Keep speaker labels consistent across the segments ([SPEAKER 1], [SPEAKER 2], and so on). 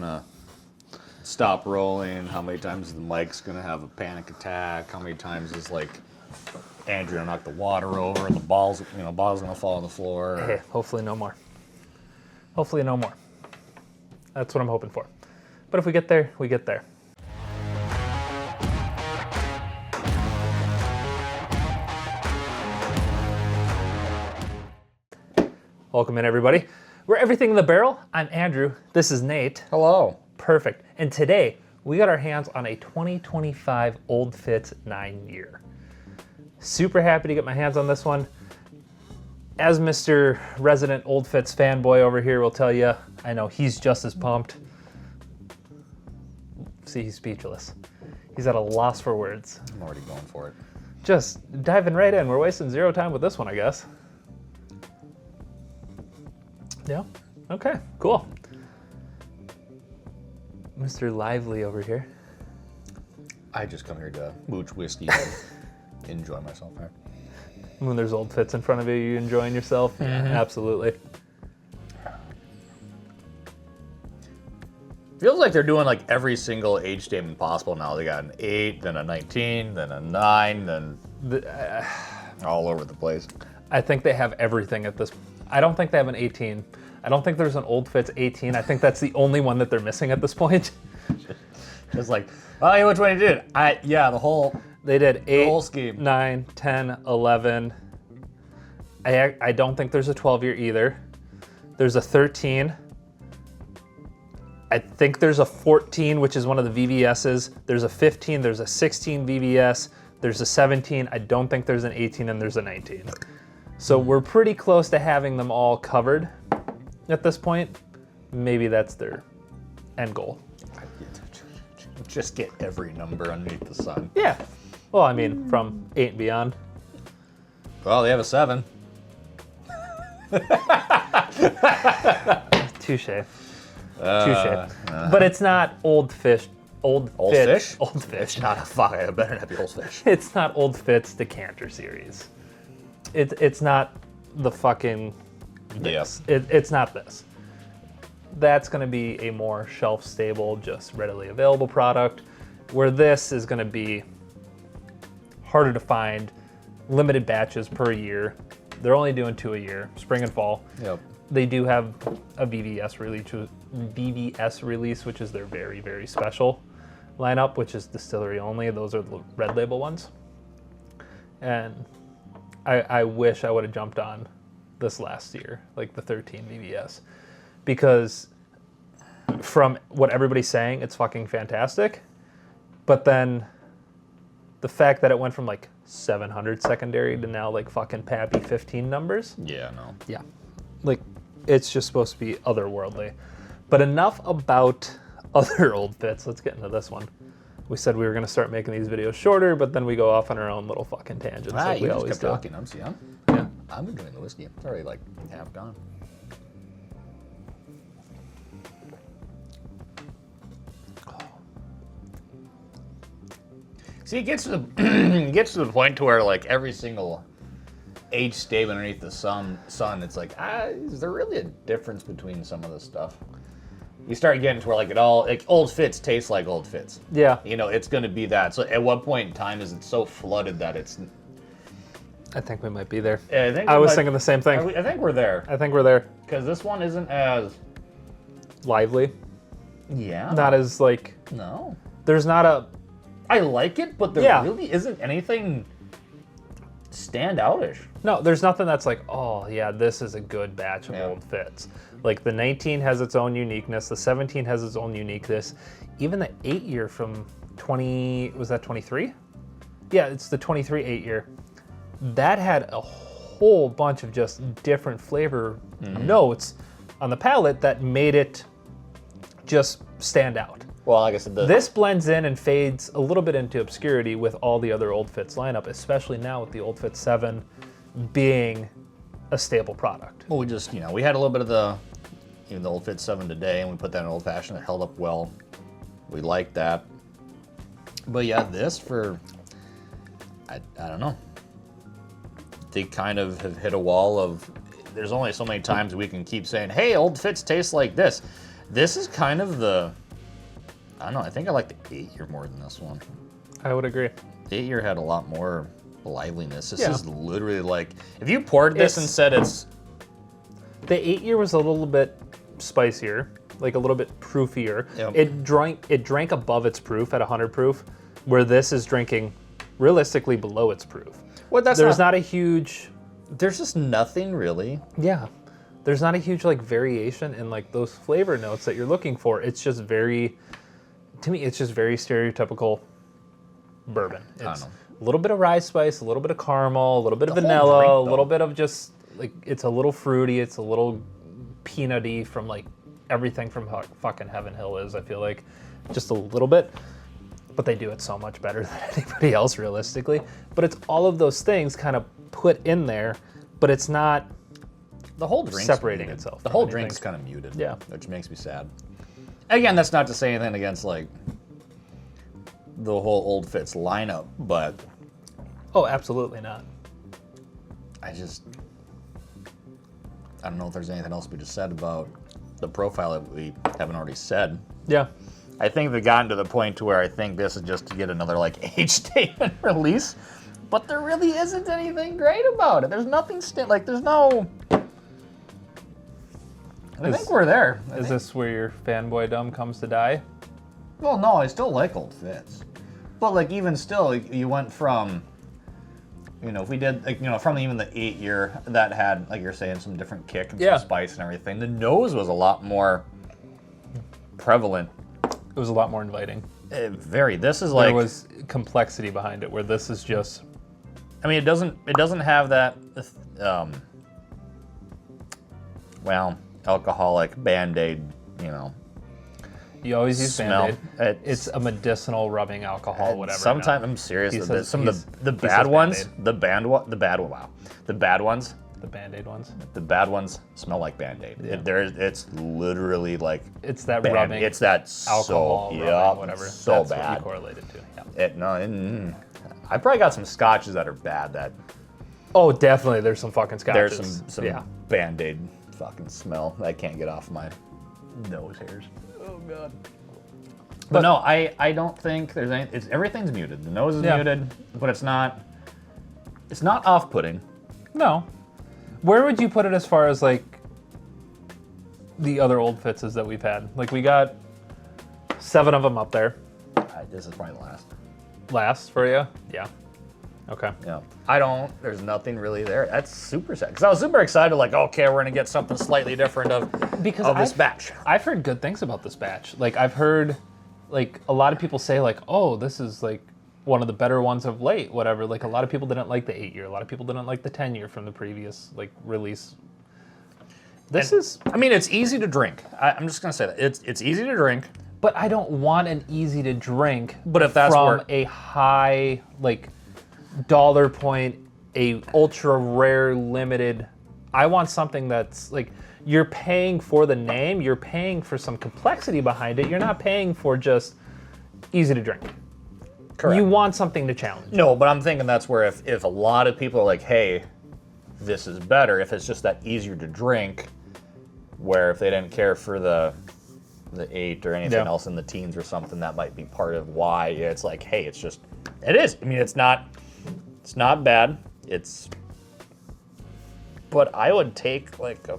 [SPEAKER 1] gonna stop rolling? How many times is the mic's gonna have a panic attack? How many times is like Andrew gonna knock the water over and the ball's gonna fall on the floor?
[SPEAKER 2] Hey, hopefully no more. Hopefully no more. That's what I'm hoping for. But if we get there, we get there. Welcome in, everybody. We're Everything in the Barrel. I'm Andrew. This is Nate.
[SPEAKER 1] Hello.
[SPEAKER 2] Perfect. And today, we got our hands on a 2025 Old Fitz 9-year. Super happy to get my hands on this one. As Mr. Resident Old Fitz fanboy over here will tell you, I know he's just as pumped. See, he's speechless. He's at a loss for words.
[SPEAKER 1] I'm already going for it.
[SPEAKER 2] Just diving right in. We're wasting zero time with this one, I guess. Yeah? Okay, cool. Mr. Lively over here.
[SPEAKER 1] I just come here to mooch whiskey and enjoy myself here.
[SPEAKER 2] When there's Old Fitz in front of you, you enjoying yourself?
[SPEAKER 1] Mm-hmm.
[SPEAKER 2] Absolutely.
[SPEAKER 1] Feels like they're doing like every single age statement possible now. They got an 8, then a 19, then a 9, then all over the place.
[SPEAKER 2] I think they have everything at this. I don't think they have an 18. I don't think there's an Old Fitz 18. I think that's the only one that they're missing at this point.
[SPEAKER 1] It's like, oh, yeah, which one you did? The whole.
[SPEAKER 2] They did 8,
[SPEAKER 1] whole scheme.
[SPEAKER 2] 9, 10, 11. I don't think there's a 12-year either. There's a 13. I think there's a 14, which is one of the VVS's. There's a 15, there's a 16 VVS, there's a 17. I don't think there's an 18, and there's a 19. So we're pretty close to having them all covered at this point. Maybe that's their end goal.
[SPEAKER 1] Just get every number underneath the sun.
[SPEAKER 2] Yeah. Well, I mean, from 8 and beyond.
[SPEAKER 1] Well, they have a 7.
[SPEAKER 2] Touche. But it's not Old Fish. Old Fitz. Old Fish.
[SPEAKER 1] Not a fuck. It better not be Old Fish.
[SPEAKER 2] It's not Old Fitz decanter series. It's not the fucking this.
[SPEAKER 1] Yeah.
[SPEAKER 2] It's not this. That's going to be a more shelf-stable, just readily available product, where this is going to be harder to find, limited batches per year. They're only doing 2 a year, spring and fall.
[SPEAKER 1] Yep.
[SPEAKER 2] They do have a VVS release, which is their very, very special lineup, which is distillery only. Those are the red label ones. And I wish I would have jumped on this last year, like the 13 VVS, because from what everybody's saying, it's fucking fantastic. But then the fact that it went from like 700 secondary to now like fucking pappy 15 numbers.
[SPEAKER 1] Yeah, no.
[SPEAKER 2] Yeah. Like, it's just supposed to be otherworldly. But enough about other Old Fitz. Let's get into this one. We said we were going to start making these videos shorter, but then we go off on our own little fucking tangents like we always do.
[SPEAKER 1] Talking. I'm enjoying the whiskey. It's already like half gone. See, it gets to the point to where like every single age statement underneath the sun, it's like, is there really a difference between some of this stuff? You start getting to where like Old Fitz tastes like Old Fitz.
[SPEAKER 2] Yeah.
[SPEAKER 1] You know, it's going to be that. So at what point in time is it so flooded that it's...
[SPEAKER 2] I think we might be there.
[SPEAKER 1] I
[SPEAKER 2] was thinking the same thing.
[SPEAKER 1] I think we're there.
[SPEAKER 2] I think we're there.
[SPEAKER 1] Because this one isn't as...
[SPEAKER 2] lively.
[SPEAKER 1] Yeah.
[SPEAKER 2] Not as like...
[SPEAKER 1] No.
[SPEAKER 2] There's not a...
[SPEAKER 1] I like it, but there really isn't anything standoutish.
[SPEAKER 2] No, there's nothing that's like, oh yeah, this is a good batch of Old Fitz. Like the 19 has its own uniqueness, the 17 has its own uniqueness. Even the 8-year from 23? Yeah, it's the 23 8-year. That had a whole bunch of just different flavor notes on the palate that made it just stand out.
[SPEAKER 1] Well, like I said,
[SPEAKER 2] this blends in and fades a little bit into obscurity with all the other Old Fitz lineup, especially now with the Old Fitz 7 being a staple product.
[SPEAKER 1] Well, we just, we had a little bit of the Old Fitz 7 today, and we put that in Old Fashioned. It held up well. We liked that. But yeah, this for, I don't know. They kind of have hit a wall of, there's only so many times we can keep saying, hey, Old Fitz tastes like this. This is kind of the, I don't know, I think I like the 8-year more than this one.
[SPEAKER 2] I would agree.
[SPEAKER 1] The 8-year had a lot more liveliness. This
[SPEAKER 2] Yeah.
[SPEAKER 1] is literally like, if you poured this and said it's...
[SPEAKER 2] The 8-year was a little bit spicier, like a little bit proofier.
[SPEAKER 1] Yep.
[SPEAKER 2] It drank above its proof at 100 proof, where this is drinking realistically below its proof.
[SPEAKER 1] Well, that's
[SPEAKER 2] There's not a huge...
[SPEAKER 1] There's just nothing really.
[SPEAKER 2] Yeah. There's not a huge like variation in like those flavor notes that you're looking for. It's just very, to me, it's just very stereotypical bourbon. It's
[SPEAKER 1] know.
[SPEAKER 2] a little bit of rye spice, a little bit of caramel, a little bit of
[SPEAKER 1] whole
[SPEAKER 2] vanilla,
[SPEAKER 1] drink,
[SPEAKER 2] a
[SPEAKER 1] though.
[SPEAKER 2] little bit of just like, it's a little fruity, it's a little peanutty from like everything from fucking Heaven Hill is, I feel like. Just a little bit. But they do it so much better than anybody else realistically. But it's all of those things kind of put in there, but it's not
[SPEAKER 1] The whole drink's
[SPEAKER 2] separating
[SPEAKER 1] muted.
[SPEAKER 2] itself
[SPEAKER 1] The
[SPEAKER 2] from
[SPEAKER 1] whole
[SPEAKER 2] anything.
[SPEAKER 1] drink's kind of muted.
[SPEAKER 2] Yeah.
[SPEAKER 1] Which makes me sad. Again, that's not to say anything against like the whole Old Fitz lineup, but
[SPEAKER 2] Oh, absolutely not.
[SPEAKER 1] I don't know if there's anything else we just said about the profile that we haven't already said.
[SPEAKER 2] Yeah.
[SPEAKER 1] I think they've gotten to the point to where I think this is just to get another like age statement release, but there really isn't anything great about it. There's nothing there's no. I think we're there.
[SPEAKER 2] Is this where your fanboydom comes to die?
[SPEAKER 1] Well, no, I still like Old Fitz, but like even still, you went from, if we did from even the 8-year that had, like you're saying, some different kick and
[SPEAKER 2] Yeah.
[SPEAKER 1] some spice and everything. The nose was a lot more prevalent.
[SPEAKER 2] It was a lot more inviting.
[SPEAKER 1] This is like,
[SPEAKER 2] There was complexity behind it, where this is just
[SPEAKER 1] I mean, it doesn't have that, alcoholic Band-Aid,
[SPEAKER 2] you always use
[SPEAKER 1] smell.
[SPEAKER 2] Band-Aid. It's a medicinal rubbing alcohol, whatever.
[SPEAKER 1] Sometimes I'm serious
[SPEAKER 2] He
[SPEAKER 1] with
[SPEAKER 2] says-
[SPEAKER 1] this. Some of
[SPEAKER 2] he's-
[SPEAKER 1] the
[SPEAKER 2] he
[SPEAKER 1] bad
[SPEAKER 2] says
[SPEAKER 1] ones,
[SPEAKER 2] Band-Aid.
[SPEAKER 1] the bad ones,
[SPEAKER 2] The Band-Aid ones.
[SPEAKER 1] the bad ones smell like Band-Aid. It's literally like
[SPEAKER 2] It's that
[SPEAKER 1] Band-
[SPEAKER 2] rubbing.
[SPEAKER 1] It's that
[SPEAKER 2] alcohol,
[SPEAKER 1] so
[SPEAKER 2] rubbing, whatever.
[SPEAKER 1] so
[SPEAKER 2] That's
[SPEAKER 1] bad.
[SPEAKER 2] what you correlated to. Yeah.
[SPEAKER 1] I probably got some scotches that are bad. That
[SPEAKER 2] Oh, definitely. There's some fucking scotches.
[SPEAKER 1] there's some
[SPEAKER 2] Yeah.
[SPEAKER 1] Band-Aid fucking smell that I can't get off my nose hairs.
[SPEAKER 2] Oh god.
[SPEAKER 1] But no, I don't think there's any. Everything's muted. The nose is
[SPEAKER 2] Yeah.
[SPEAKER 1] muted, but it's not off-putting.
[SPEAKER 2] No. Where would you put it as far as like the other Old Fitzes that we've had? Like we got 7 of them up there.
[SPEAKER 1] This is probably the last.
[SPEAKER 2] Last for you? Yeah. Okay.
[SPEAKER 1] Yeah. There's nothing really there. That's super sad. Because I was super excited, like, okay, we're going to get something slightly different of this batch.
[SPEAKER 2] I've heard good things about this batch. Like I've heard like a lot of people say like, oh, this is like one of the better ones of late, whatever. Like a lot of people didn't like the 8-year. A lot of people didn't like the 10-year from the previous like release.
[SPEAKER 1] It's easy to drink. I'm just going to say that. It's easy to drink.
[SPEAKER 2] But I don't want an easy to drink.
[SPEAKER 1] But if that's
[SPEAKER 2] from
[SPEAKER 1] where-
[SPEAKER 2] a high like dollar point, a ultra rare limited. I want something that's like you're paying for the name. You're paying for some complexity behind it. You're not paying for just easy to drink.
[SPEAKER 1] Correct.
[SPEAKER 2] You want something to challenge.
[SPEAKER 1] No, but I'm thinking that's where if a lot of people are like, hey, this is better, if it's just that easier to drink, where if they didn't care for the 8 or anything
[SPEAKER 2] Yeah.
[SPEAKER 1] else in the teens or something, that might be part of why it's like, hey, it is. I mean, it's not bad. But I would take like a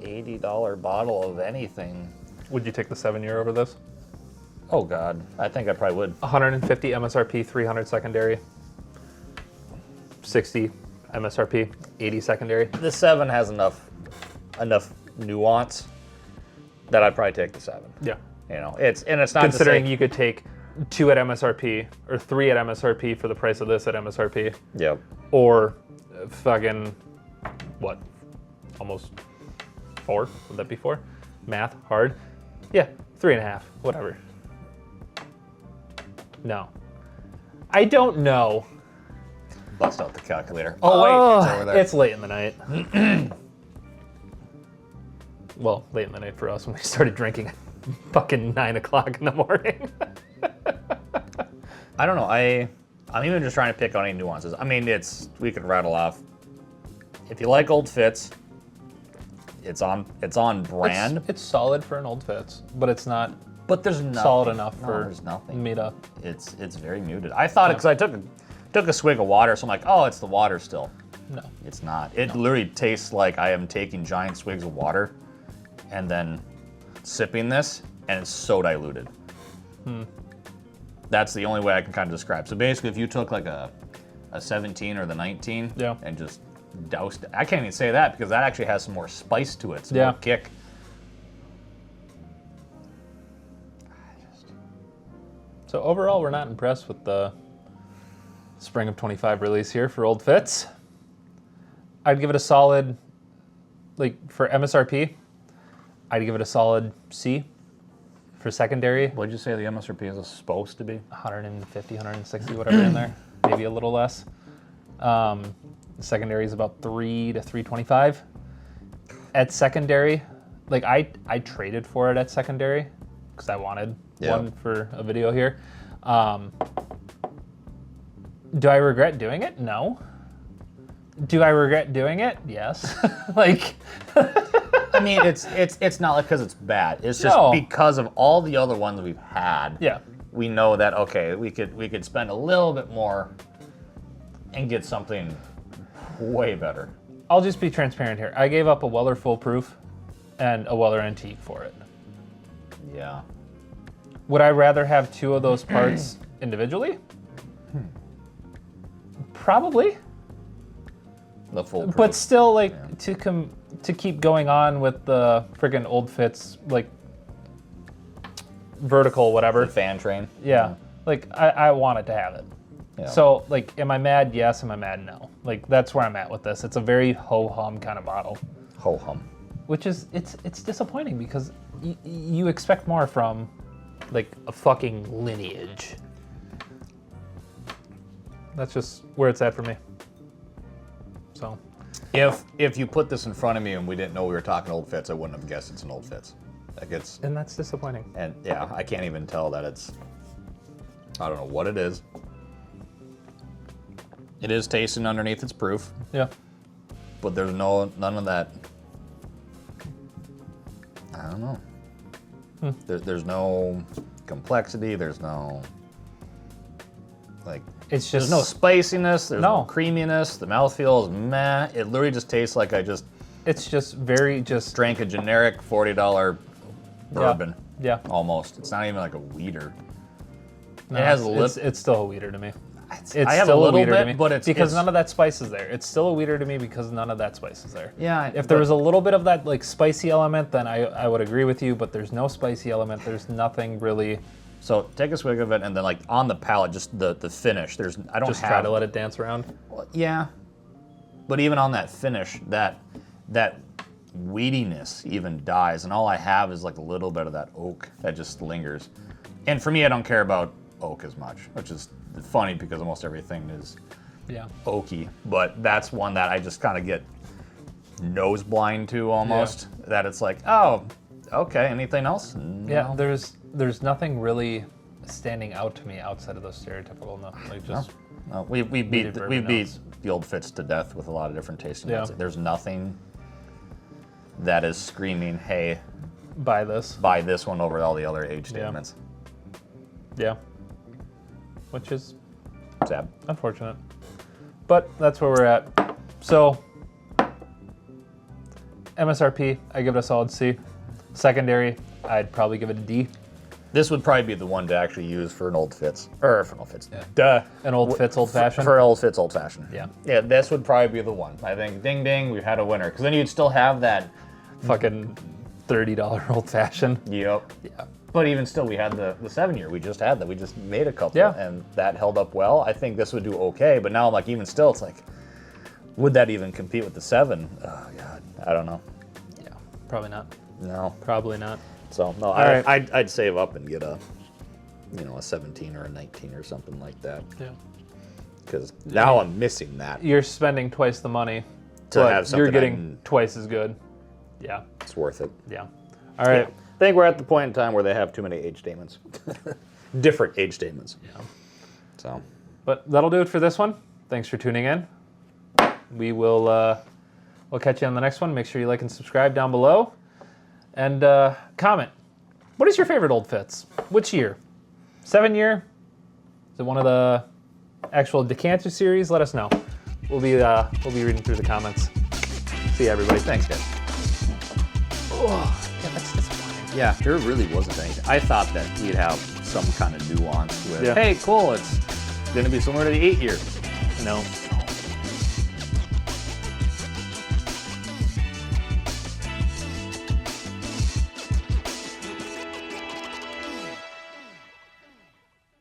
[SPEAKER 1] $80 bottle of anything.
[SPEAKER 2] Would you take the 7-year over this?
[SPEAKER 1] Oh God, I think I probably would.
[SPEAKER 2] 150 MSRP, 300 secondary, 60 MSRP, 80 secondary.
[SPEAKER 1] The 7 has enough nuance that I'd probably take the 7.
[SPEAKER 2] Yeah.
[SPEAKER 1] It's not
[SPEAKER 2] Considering
[SPEAKER 1] to say,
[SPEAKER 2] you could take 2 at MSRP or 3 at MSRP for the price of this at MSRP,
[SPEAKER 1] Yep.
[SPEAKER 2] or fucking what? Almost 4? Would that be 4? Math hard. Yeah, 3.5. Whatever. No, I don't know.
[SPEAKER 1] Bust out the calculator. Oh wait, it's over there.
[SPEAKER 2] It's late in the night. Well, late in the night for us when we started drinking at fucking 9 o'clock in the morning.
[SPEAKER 1] I don't know. I'm even just trying to pick on any nuances. I mean, we could rattle off. If you like Old Fitz, it's on brand.
[SPEAKER 2] It's solid for an Old Fitz, but it's not
[SPEAKER 1] But there's nothing.
[SPEAKER 2] solid enough for
[SPEAKER 1] there's nothing.
[SPEAKER 2] me to.
[SPEAKER 1] It's very muted. I thought it because I took a swig of water, so I'm like, oh, it's the water still.
[SPEAKER 2] No.
[SPEAKER 1] It's not. It literally tastes like I am taking giant swigs of water and then sipping this, and it's so diluted. That's the only way I can kind of describe. So basically, if you took like a 17 or the 19
[SPEAKER 2] Yeah.
[SPEAKER 1] and just doused it. I can't even say that because that actually has some more spice to it, some
[SPEAKER 2] Yeah.
[SPEAKER 1] more kick.
[SPEAKER 2] So overall, we're not impressed with the spring of 25 release here for Old Fitz. I'd give it a solid, like for MSRP, I'd give it a solid C. For secondary,
[SPEAKER 1] What did you say the MSRP is supposed to be?
[SPEAKER 2] 150, 160, whatever in there, maybe a little less. Secondary is about 3 to 325. At secondary, like I traded for it at secondary because I wanted one for a video here. Do I regret doing it? No. Do I regret doing it? Yes. Like,
[SPEAKER 1] I mean, it's not like because it's bad. It's just
[SPEAKER 2] No.
[SPEAKER 1] because of all the other ones we've had.
[SPEAKER 2] yeah,
[SPEAKER 1] We know that okay, we could spend a little bit more and get something way better.
[SPEAKER 2] I'll just be transparent here. I gave up a Weller Full Proof and a Weller Antique for it.
[SPEAKER 1] Yeah.
[SPEAKER 2] Would I rather have two of those parts individually? Probably.
[SPEAKER 1] The full proof.
[SPEAKER 2] But still, like to keep going on with the friggin' Old Fitz, like vertical, whatever.
[SPEAKER 1] The fan train.
[SPEAKER 2] Yeah, like I wanted to have it.
[SPEAKER 1] Yeah.
[SPEAKER 2] So, like, am I mad? Yes. Am I mad? No. Like, that's where I'm at with this. It's a very ho-hum kind of bottle,
[SPEAKER 1] Ho hum.
[SPEAKER 2] which is it's disappointing because you expect more from like a fucking lineage. That's just where it's at for me. So,
[SPEAKER 1] If you put this in front of me and we didn't know we were talking Old Fitz, I wouldn't have guessed it's an Old Fitz. Like
[SPEAKER 2] and that's disappointing.
[SPEAKER 1] and yeah, I can't even tell that it's. I don't know what it is. It is tasting underneath its proof,
[SPEAKER 2] Yeah.
[SPEAKER 1] but there's none of that. I don't know. There's no complexity. There's no like.
[SPEAKER 2] It's just
[SPEAKER 1] There's no spiciness. There's no
[SPEAKER 2] No.
[SPEAKER 1] creaminess. The mouthfeel is meh. It literally just tastes like I just
[SPEAKER 2] It's just very just
[SPEAKER 1] drank a generic $40 bourbon.
[SPEAKER 2] Yeah.
[SPEAKER 1] Almost. It's not even like a weeder.
[SPEAKER 2] No,
[SPEAKER 1] it has a
[SPEAKER 2] it's,
[SPEAKER 1] lip.
[SPEAKER 2] it's still a weeder to me. It's
[SPEAKER 1] I have a
[SPEAKER 2] still
[SPEAKER 1] little
[SPEAKER 2] weeder to
[SPEAKER 1] bit,
[SPEAKER 2] me
[SPEAKER 1] but it's
[SPEAKER 2] because
[SPEAKER 1] it's-
[SPEAKER 2] none of that spice is there. It's still a weeder to me because none of that spice is there.
[SPEAKER 1] Yeah.
[SPEAKER 2] If there was a little bit of that like spicy element, then I would agree with you. But there's no spicy element. There's nothing really.
[SPEAKER 1] So take a swig of it, and then like on the palate, just the finish. I don't
[SPEAKER 2] Just
[SPEAKER 1] have.
[SPEAKER 2] try to let it dance around.
[SPEAKER 1] Well, yeah. But even on that finish, that weediness even dies, and all I have is like a little bit of that oak that just lingers. And for me, I don't care about oak as much, which is funny because almost everything is
[SPEAKER 2] Yeah.
[SPEAKER 1] oaky. But that's one that I just kind of get nose blind to almost. That it's like, oh, okay. Anything else? No.
[SPEAKER 2] Yeah. There's nothing really standing out to me outside of those stereotypical nothing. Like just
[SPEAKER 1] No, we beat
[SPEAKER 2] bourbon notes.
[SPEAKER 1] the Old Fitz to death with a lot of different tasting
[SPEAKER 2] Yeah.
[SPEAKER 1] notes. There's nothing that is screaming, "Hey,
[SPEAKER 2] buy this.
[SPEAKER 1] buy this one over all the other age statements."
[SPEAKER 2] Yeah. Which is
[SPEAKER 1] Sad.
[SPEAKER 2] unfortunate. But that's where we're at. So MSRP, I give it a solid C. Secondary, I'd probably give it a D.
[SPEAKER 1] This would probably be the one to actually use for an Old Fitz, or for an Old Fitz. Duh.
[SPEAKER 2] An Old Fitz Old Fashioned.
[SPEAKER 1] For an Old Fitz Old Fashioned.
[SPEAKER 2] Yeah.
[SPEAKER 1] Yeah, this would probably be the one. I think, ding ding, we've had a winner. Because then you'd still have that.
[SPEAKER 2] Fucking $30 Old Fashioned.
[SPEAKER 1] Yep.
[SPEAKER 2] Yeah.
[SPEAKER 1] But even still, we had the 7-year. We just had that. We just made a couple,
[SPEAKER 2] Yeah.
[SPEAKER 1] and that held up well. I think this would do okay. But now I'm like, even still, it's like, would that even compete with the 7? Oh God, I don't know.
[SPEAKER 2] Yeah. Probably not.
[SPEAKER 1] No.
[SPEAKER 2] Probably not.
[SPEAKER 1] So no,
[SPEAKER 2] right.
[SPEAKER 1] I'd save up and get a 17 or a 19 or something like that.
[SPEAKER 2] Yeah.
[SPEAKER 1] Because now I'm missing that.
[SPEAKER 2] You're spending twice the money,
[SPEAKER 1] To
[SPEAKER 2] but
[SPEAKER 1] have something
[SPEAKER 2] you're getting twice as good. Yeah.
[SPEAKER 1] It's worth it.
[SPEAKER 2] Yeah. All right.
[SPEAKER 1] I think we're at the point in time where they have too many age statements. Different age statements.
[SPEAKER 2] Yeah.
[SPEAKER 1] So
[SPEAKER 2] But that'll do it for this one. Thanks for tuning in. We will We'll catch you on the next one. Make sure you like and subscribe down below. And comment. What is your favorite Old Fitz? Which year? 7-year? Is it one of the actual decanter series? Let us know. We'll be reading through the comments. See you, everybody.
[SPEAKER 1] Thanks, guys.
[SPEAKER 2] Oh, yeah, that's disappointing.
[SPEAKER 1] Yeah, there really wasn't anything. I thought that we'd have some kind of nuance with,
[SPEAKER 2] Yeah.
[SPEAKER 1] hey, cool, it's going to be similar to the 8-year.
[SPEAKER 2] No.